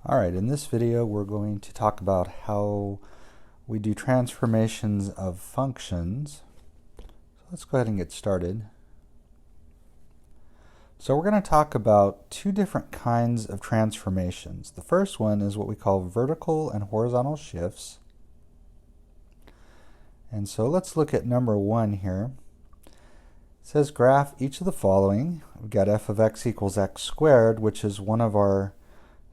Alright, in this video we're going to talk about how we do transformations of functions. So let's go ahead and get started. So we're going to talk about two different kinds of transformations. The first one is what we call vertical and horizontal shifts. And so let's look at number one here. It says graph each of the following. We've got f of x equals x squared, which is one of our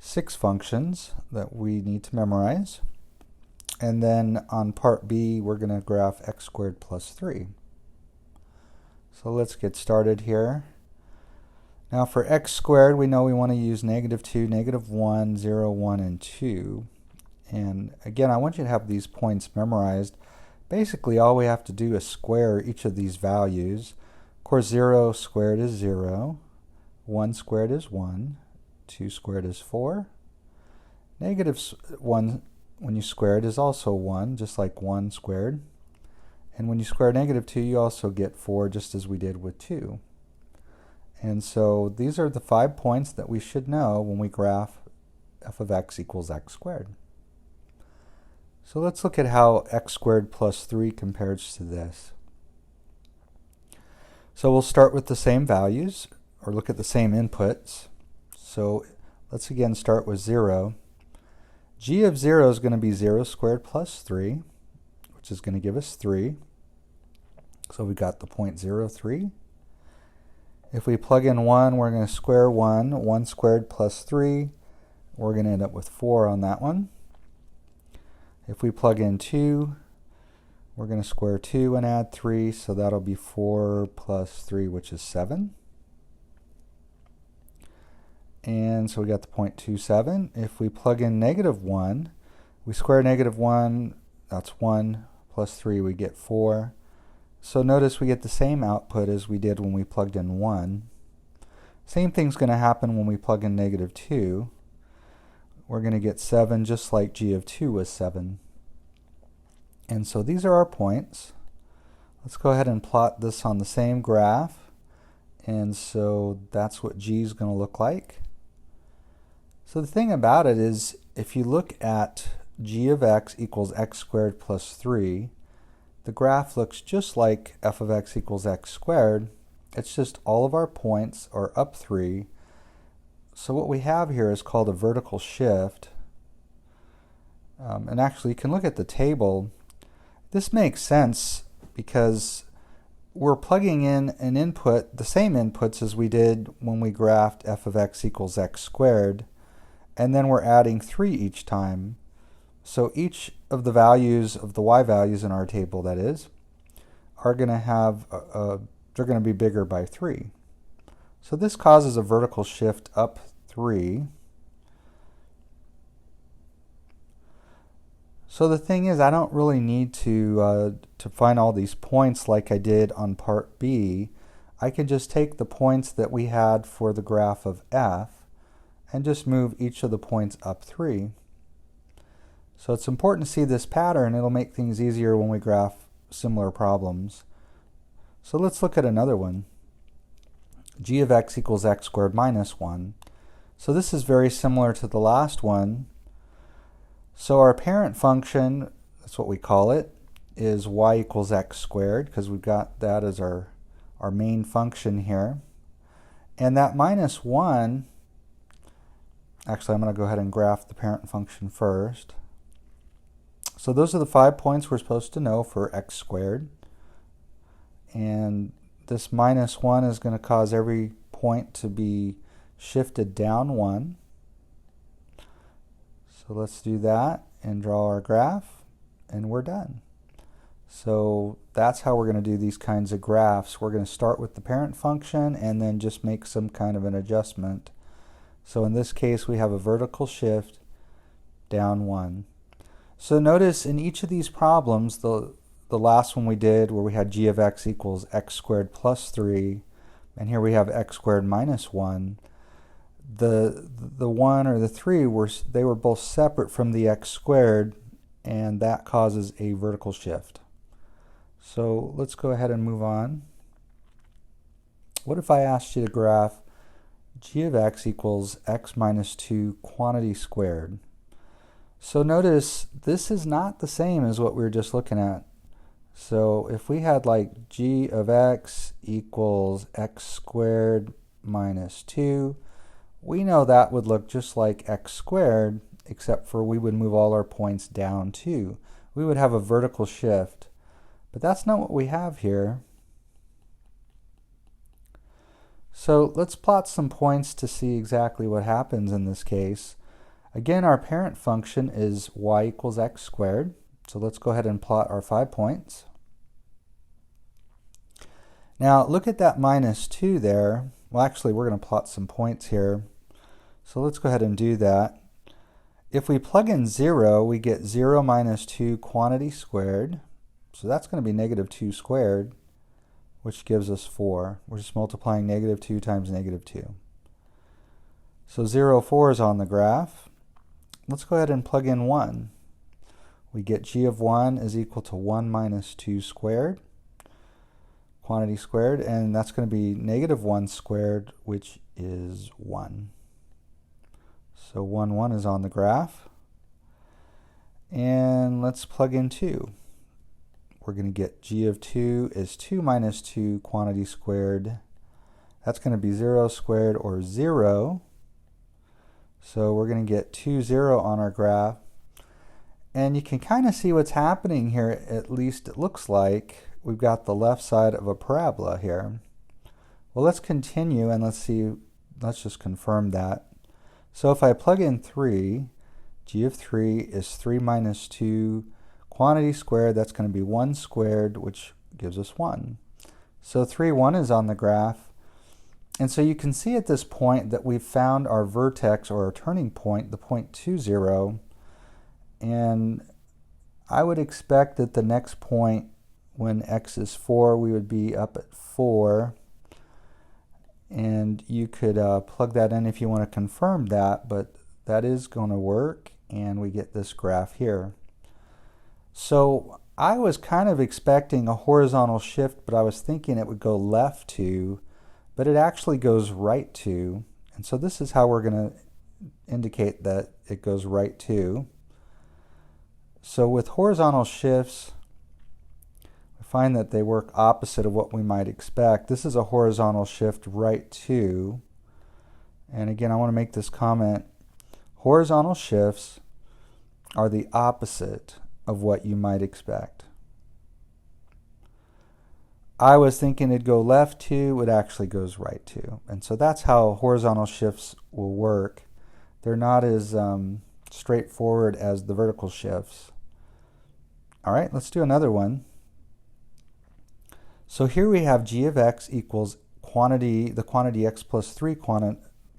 6 functions that we need to memorize. And then on part B, we're going to graph x squared plus 3. So let's get started here. Now for x squared, we know we want to use -2, -1, 0, 1, and 2. And again, I want you to have these points memorized. Basically, all we have to do is square each of these values. Of course, 0 squared is 0, 1 squared is 1, 2 squared is 4. -1, when you square it, is also 1, just like 1 squared. And when you square -2, you also get 4, just as we did with 2. And so these are the 5 points that we should know when we graph f of x equals x squared. So let's look at how x squared plus 3 compares to this. So we'll start with the same values, or look at the same inputs. So let's again start with 0. G of 0 is going to be 0 squared plus 3, which is going to give us 3. So we got the point 0, 3. If we plug in 1, we're going to square 1. 1 squared plus 3, we're going to end up with 4 on that one. If we plug in 2, we're going to square 2 and add 3, so that'll be 4 plus 3, which is 7. And so we got the point 27. If we plug in -1, we square -1, that's 1, plus 3, we get 4. So notice we get the same output as we did when we plugged in 1. Same thing's going to happen when we plug in -2. We're going to get 7, just like g of 2 was 7. And so these are our points. Let's go ahead and plot this on the same graph. And so that's what g is going to look like. So the thing about it is, if you look at g of x equals x squared plus 3, the graph looks just like f of x equals x squared. It's just all of our points are up 3. So what we have here is called a vertical shift. And actually, you can look at the table. This makes sense because we're plugging in an input, the same inputs as we did when we graphed f of x equals x squared. And then we're adding 3 each time. So each of the values of the y values in our table, that is, are going to have, they're going to be bigger by 3. So this causes a vertical shift up 3. So the thing is, I don't really need to find all these points like I did on part B. I can just take the points that we had for the graph of f and just move each of the points up 3. So it's important to see this pattern. It'll make things easier when we graph similar problems. So let's look at another one. G of x equals x squared minus 1. So this is very similar to the last one. So our parent function, that's what we call it, is y equals x squared, because we've got that as our main function here. And that minus 1, actually I'm going to go ahead and graph the parent function first. So those are the 5 points we're supposed to know for x squared. And this minus 1 is going to cause every point to be shifted down 1. So let's do that and draw our graph, and we're done. So that's how we're going to do these kinds of graphs. We're going to start with the parent function and then just make some kind of an adjustment. So in this case, we have a vertical shift down 1. So notice in each of these problems, the last one we did where we had g of x equals x squared plus 3, and here we have x squared minus 1, the 1 or the 3, they were both separate from the x squared, and that causes a vertical shift. So let's go ahead and move on. What if I asked you to graph g of x equals x minus 2 quantity squared. So notice this is not the same as what we were just looking at. So if we had like g of x equals x squared minus 2, we know that would look just like x squared, except for we would move all our points down 2. We would have a vertical shift, but that's not what we have here. So let's plot some points to see exactly what happens in this case. Again, our parent function is y equals x squared. So let's go ahead and plot our 5 points. Now look at that minus 2 there. Well, actually, we're going to plot some points here. So let's go ahead and do that. If we plug in 0, we get 0 minus 2 quantity squared. So that's going to be negative 2 squared, which gives us 4. We're just multiplying negative 2 times negative 2. So 0, 4 is on the graph. Let's go ahead and plug in 1. We get g of 1 is equal to 1 minus 2 squared, quantity squared, and that's going to be negative 1 squared, which is 1. So 1, 1 is on the graph. And let's plug in 2. We're going to get g of 2 is 2 minus 2 quantity squared. That's going to be 0 squared, or 0. So we're going to get 2, 0 on our graph. And you can kind of see what's happening here, at least it looks like. We've got the left side of a parabola here. Well, let's continue and let's just confirm that. So if I plug in 3, g of 3 is 3 minus 2 quantity squared. That's going to be 1 squared, which gives us 1. So 3, 1 is on the graph. And so you can see at this point that we've found our vertex, or our turning point, the point 2, 0. And I would expect that the next point, when x is 4, we would be up at 4. And you could plug that in if you want to confirm that, but that is going to work, and we get this graph here. So I was kind of expecting a horizontal shift, but I was thinking it would go left 2, but it actually goes right 2. And so this is how we're going to indicate that it goes right 2. So with horizontal shifts, we find that they work opposite of what we might expect. This is a horizontal shift right 2. And again, I want to make this comment. Horizontal shifts are the opposite of what you might expect. I was thinking it'd go left 2, it actually goes right 2. And so that's how horizontal shifts will work. They're not as straightforward as the vertical shifts. All right, let's do another one. So here we have g of x equals the quantity x plus 3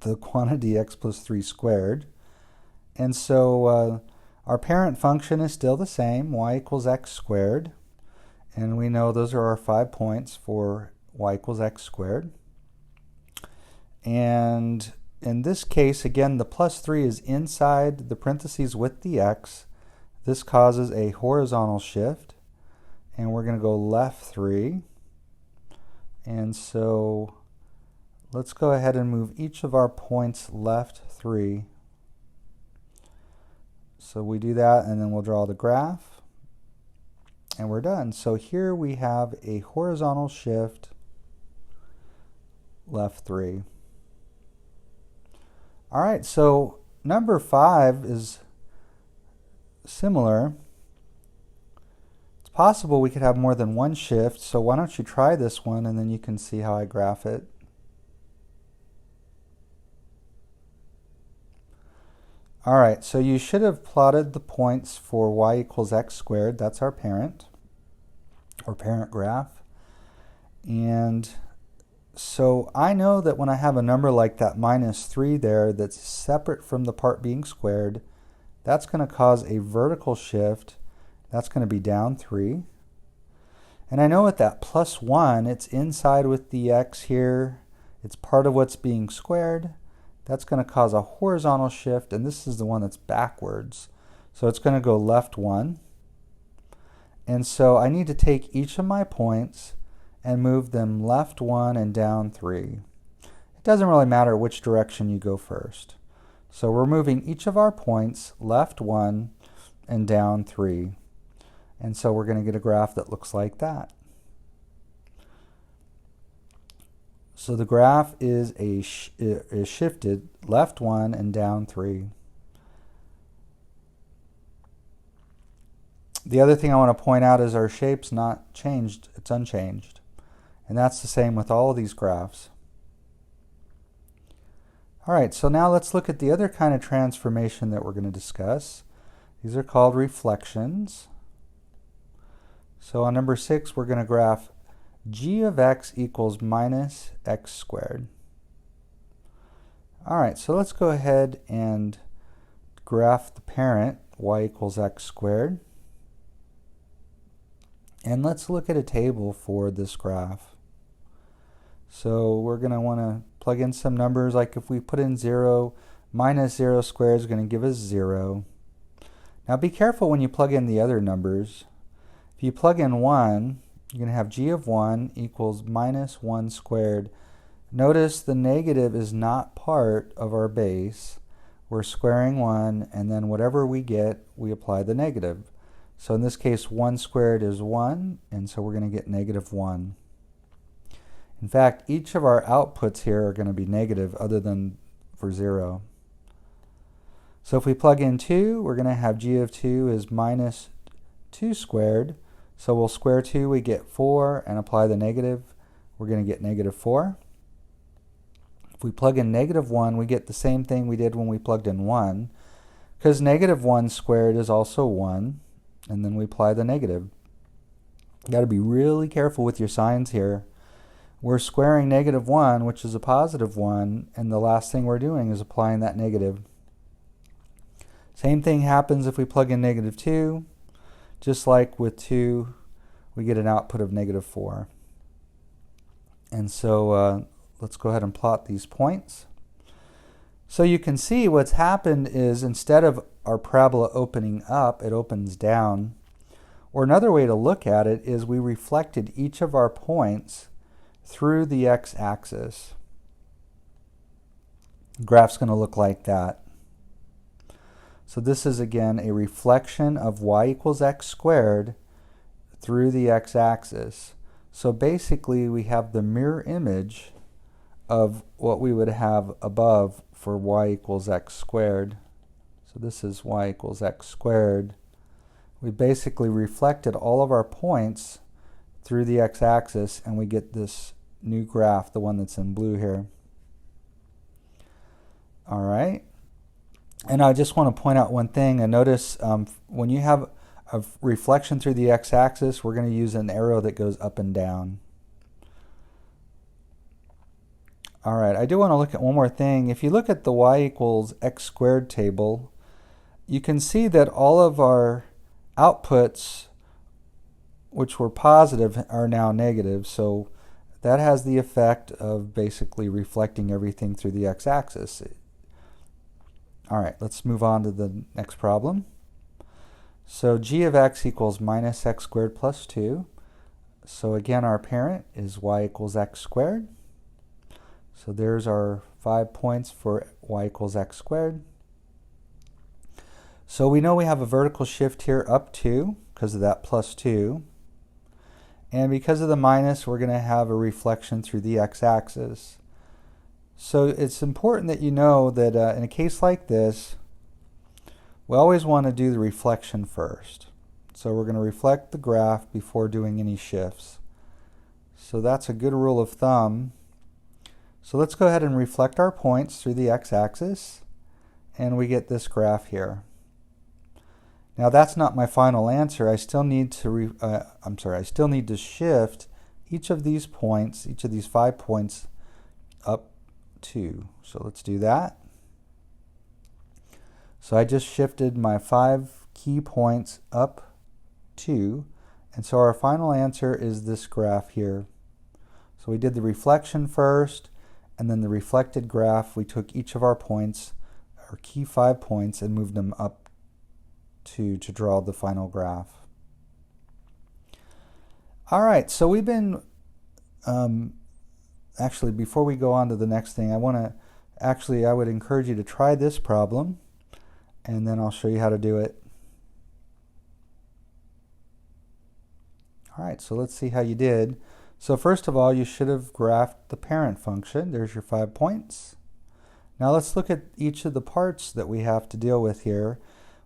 the quantity x plus 3 squared. And so our parent function is still the same, y equals x squared. And we know those are our 5 points for y equals x squared. And in this case, again, the plus 3 is inside the parentheses with the x. This causes a horizontal shift. And we're going to go left 3. And so let's go ahead and move each of our points left 3. So we do that, and then we'll draw the graph. And we're done. So here we have a horizontal shift left 3. All right, so number 5 is similar. It's possible we could have more than one shift, so why don't you try this one and then you can see how I graph it. All right, so you should have plotted the points for y equals x squared. That's our parent, or parent graph. And so I know that when I have a number like that minus 3 there that's separate from the part being squared, that's going to cause a vertical shift. That's going to be down 3. And I know with that plus 1, it's inside with the x here. It's part of what's being squared. That's going to cause a horizontal shift, and this is the one that's backwards. So it's going to go left 1. And so I need to take each of my points and move them left 1 and down 3. It it doesn't really matter which direction you go first. So we're moving each of our points left 1 and down 3. And so we're going to get a graph that looks like that. So the graph is shifted left 1 and down 3. The other thing I want to point out is our shape's not changed, it's unchanged. And that's the same with all of these graphs. All right, so now let's look at the other kind of transformation that we're going to discuss. These are called reflections. So on number 6, we're going to graph g of x equals minus x squared. All right, so let's go ahead and graph the parent, y equals x squared. And let's look at a table for this graph. So we're going to want to plug in some numbers, like if we put in 0, minus 0 squared is going to give us 0. Now be careful when you plug in the other numbers. If you plug in 1, you're going to have g of 1 equals minus 1 squared. Notice the negative is not part of our base. We're squaring 1, and then whatever we get, we apply the negative. So in this case, 1 squared is 1, and so we're going to get negative 1. In fact, each of our outputs here are going to be negative other than for 0. So if we plug in 2, we're going to have g of 2 is minus 2 squared. So we'll square 2, we get 4, and apply the negative. We're going to get negative 4. If we plug in negative 1, we get the same thing we did when we plugged in 1, because negative 1 squared is also 1. And then we apply the negative. You got to be really careful with your signs here. We're squaring negative 1, which is a positive 1, and the last thing we're doing is applying that negative. Same thing happens if we plug in negative 2. Just like with 2, we get an output of negative 4. And so let's go ahead and plot these points. So you can see what's happened is instead of our parabola opening up, it opens down. Or another way to look at it is we reflected each of our points through the x-axis. The graph's going to look like that. So this is again a reflection of y equals x squared through the x-axis. So basically we have the mirror image of what we would have above for y equals x squared. So this is y equals x squared. We basically reflected all of our points through the x-axis, and we get this new graph, the one that's in blue here. All right. And I just want to point out one thing. And notice when you have a reflection through the x-axis, we're going to use an arrow that goes up and down. All right, I do want to look at one more thing. If you look at the y equals x squared table, you can see that all of our outputs, which were positive, are now negative. So that has the effect of basically reflecting everything through the x-axis. All right, let's move on to the next problem. So g of x equals minus x squared plus 2. So again, our parent is y equals x squared. So there's our 5 points for y equals x squared. So we know we have a vertical shift here up 2 because of that plus 2. And because of the minus, we're going to have a reflection through the x-axis. So it's important that you know that in a case like this, we always want to do the reflection first. So we're going to reflect the graph before doing any shifts. So that's a good rule of thumb. So let's go ahead and reflect our points through the x-axis, and we get this graph here. Now that's not my final answer. I still need to I still need to shift each of these points, each of these 5 points up 2. So let's do that. So I just shifted my 5 key points up 2, and so our final answer is this graph here. So we did the reflection first, and then the reflected graph, we took each of our points, our key 5 points, and moved them up 2 to draw the final graph. All right, so we've been actually, before we go on to the next thing, I would encourage you to try this problem, and then I'll show you how to do it. All right, so let's see how you did. So first of all, you should have graphed the parent function. There's your 5 points. Now let's look at each of the parts that we have to deal with here.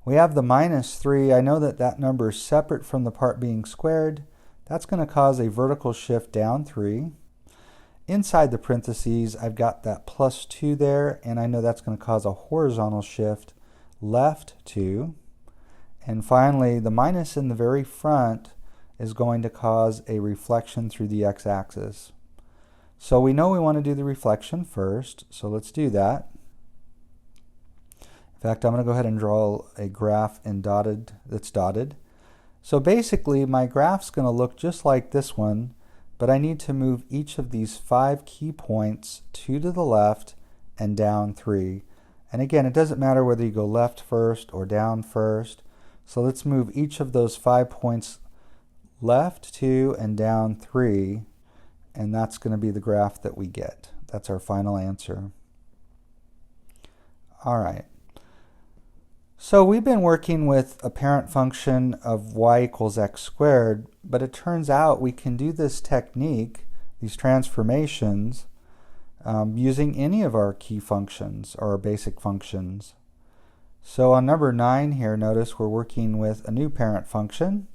We have the -3. I know that that number is separate from the part being squared. That's going to cause a vertical shift down 3. Inside the parentheses, I've got that +2 there, and I know that's going to cause a horizontal shift left 2. And finally, the minus in the very front is going to cause a reflection through the x-axis. So we know we want to do the reflection first, so let's do that. In fact, I'm going to go ahead and draw a graph that's dotted. So basically, my graph's going to look just like this one, but I need to move each of these 5 key points 2 to the left and down 3. And again, it doesn't matter whether you go left first or down first. So let's move each of those 5 points left 2 and down 3, and that's going to be the graph that we get. That's our final answer. All right. So we've been working with a parent function of y equals x squared, but it turns out we can do this technique, these transformations, using any of our key functions or our basic functions. So on number 9 here, notice we're working with a new parent function,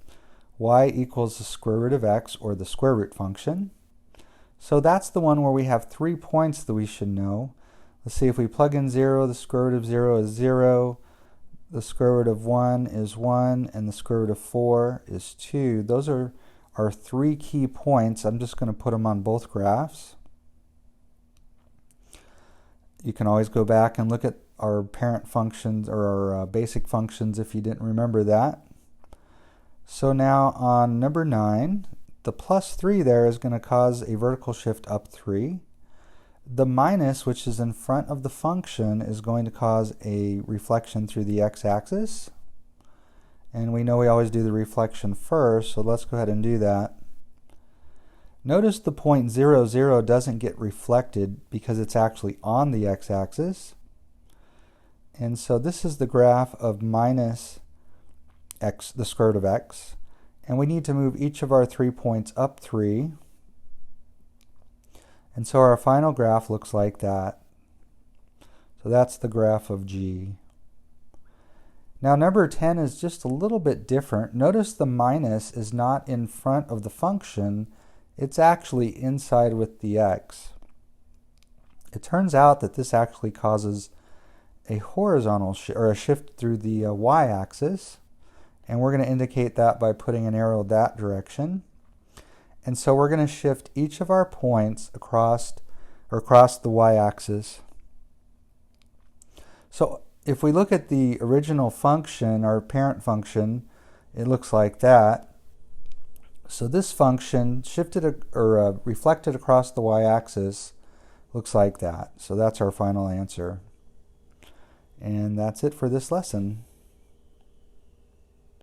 y equals the square root of x, or the square root function. So that's the one where we have 3 points that we should know. Let's see, if we plug in 0, the square root of 0 is 0, the square root of 1 is 1, and the square root of 4 is 2. Those are our 3 key points. I'm just going to put them on both graphs. You can always go back and look at our parent functions or our basic functions if you didn't remember that. So now on number 9, the +3 there is going to cause a vertical shift up 3. The minus, which is in front of the function, is going to cause a reflection through the x-axis. And we know we always do the reflection first, so let's go ahead and do that. Notice the point 0, 0 doesn't get reflected because it's actually on the x-axis. And so this is the graph of minus x, the square root of x. And we need to move each of our 3 points up 3. And so our final graph looks like that. So that's the graph of G. Now number 10 is just a little bit different. Notice the minus is not in front of the function. It's actually inside with the x. It turns out that this actually causes a horizontal or a shift through the y-axis. And we're going to indicate that by putting an arrow that direction. And so we're going to shift each of our points across the y-axis. So if we look at the original function, our parent function, it looks like that. So this function shifted or reflected across the y-axis looks like that. So that's our final answer. And that's it for this lesson.